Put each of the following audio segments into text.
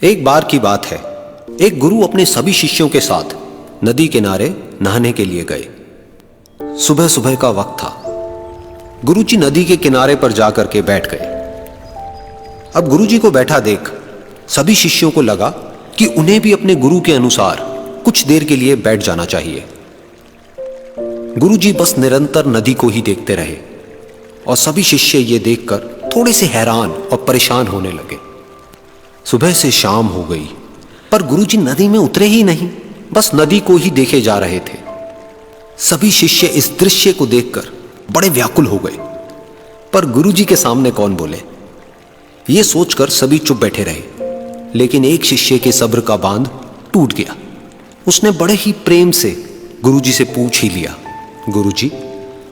एक बार की बात है, एक गुरु अपने सभी शिष्यों के साथ नदी किनारे नहाने के लिए गए। सुबह सुबह का वक्त था। गुरुजी नदी के किनारे पर जाकर के बैठ गए। अब गुरुजी को बैठा देख सभी शिष्यों को लगा कि उन्हें भी अपने गुरु के अनुसार कुछ देर के लिए बैठ जाना चाहिए। गुरुजी बस निरंतर नदी को ही देखते रहे और सभी शिष्य ये देखकर थोड़े से हैरान और परेशान होने लगे। सुबह से शाम हो गई पर गुरुजी नदी में उतरे ही नहीं, बस नदी को ही देखे जा रहे थे। सभी शिष्य इस दृश्य को देखकर बड़े व्याकुल हो गए, पर गुरुजी के सामने कौन बोले, ये सोचकर सभी चुप बैठे रहे। लेकिन एक शिष्य के सब्र का बांध टूट गया। उसने बड़े ही प्रेम से गुरुजी से पूछ ही लिया, गुरुजी,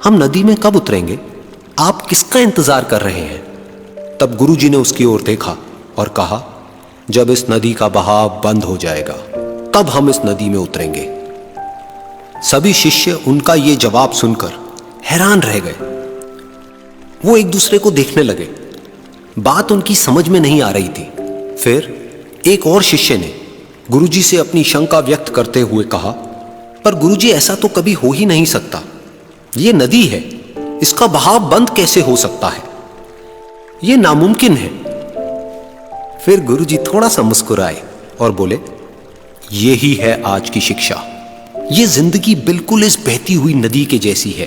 हम नदी में कब उतरेंगे? आप किसका इंतजार कर रहे हैं? तब गुरुजी ने उसकी ओर देखा और कहा, जब इस नदी का बहाव बंद हो जाएगा तब हम इस नदी में उतरेंगे। सभी शिष्य उनका ये जवाब सुनकर हैरान रह गए। वो एक दूसरे को देखने लगे। बात उनकी समझ में नहीं आ रही थी। फिर एक और शिष्य ने गुरुजी से अपनी शंका व्यक्त करते हुए कहा, पर गुरुजी, ऐसा तो कभी हो ही नहीं सकता। ये नदी है, इसका बहाव बंद कैसे हो सकता है? ये नामुमकिन है। फिर गुरुजी थोड़ा सा मुस्कुराए और बोले, यही है आज की शिक्षा। ये जिंदगी बिल्कुल इस बहती हुई नदी के जैसी है,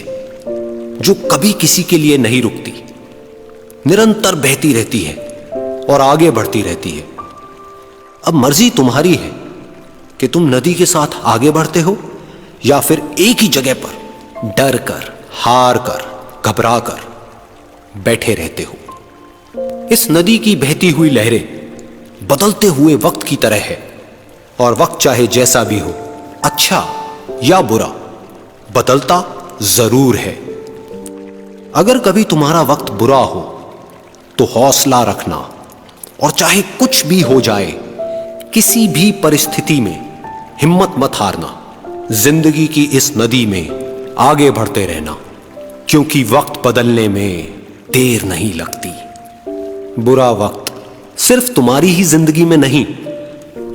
जो कभी किसी के लिए नहीं रुकती, निरंतर बहती रहती है और आगे बढ़ती रहती है। अब मर्जी तुम्हारी है कि तुम नदी के साथ आगे बढ़ते हो या फिर एक ही जगह पर डर कर, हार कर, घबरा कर बैठे रहते हो। इस नदी की बहती हुई लहरें बदलते हुए वक्त की तरह है, और वक्त चाहे जैसा भी हो, अच्छा या बुरा, बदलता जरूर है। अगर कभी तुम्हारा वक्त बुरा हो तो हौसला रखना, और चाहे कुछ भी हो जाए, किसी भी परिस्थिति में हिम्मत मत हारना। जिंदगी की इस नदी में आगे बढ़ते रहना, क्योंकि वक्त बदलने में देर नहीं लगती। बुरा वक्त सिर्फ तुम्हारी ही जिंदगी में नहीं,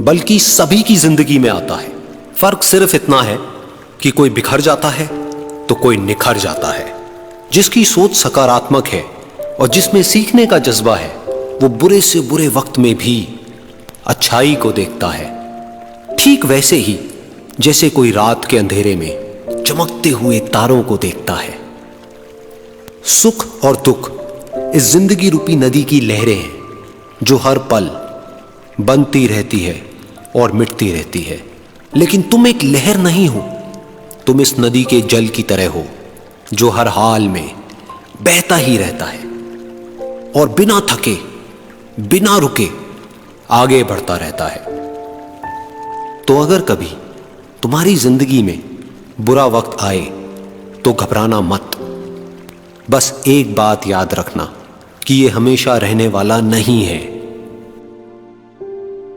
बल्कि सभी की जिंदगी में आता है। फर्क सिर्फ इतना है कि कोई बिखर जाता है तो कोई निखर जाता है। जिसकी सोच सकारात्मक है और जिसमें सीखने का जज्बा है, वो बुरे से बुरे वक्त में भी अच्छाई को देखता है। ठीक वैसे ही जैसे कोई रात के अंधेरे में चमकते हुए तारों को देखता है। सुख और दुख इस जिंदगी रूपी नदी की लहरें हैं, जो हर पल बनती रहती है और मिटती रहती है। लेकिन तुम एक लहर नहीं हो, तुम इस नदी के जल की तरह हो, जो हर हाल में बहता ही रहता है और बिना थके, बिना रुके आगे बढ़ता रहता है। तो अगर कभी तुम्हारी जिंदगी में बुरा वक्त आए तो घबराना मत। बस एक बात याद रखना कि ये हमेशा रहने वाला नहीं है,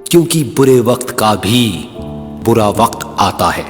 क्योंकि बुरे वक्त का भी बुरा वक्त आता है।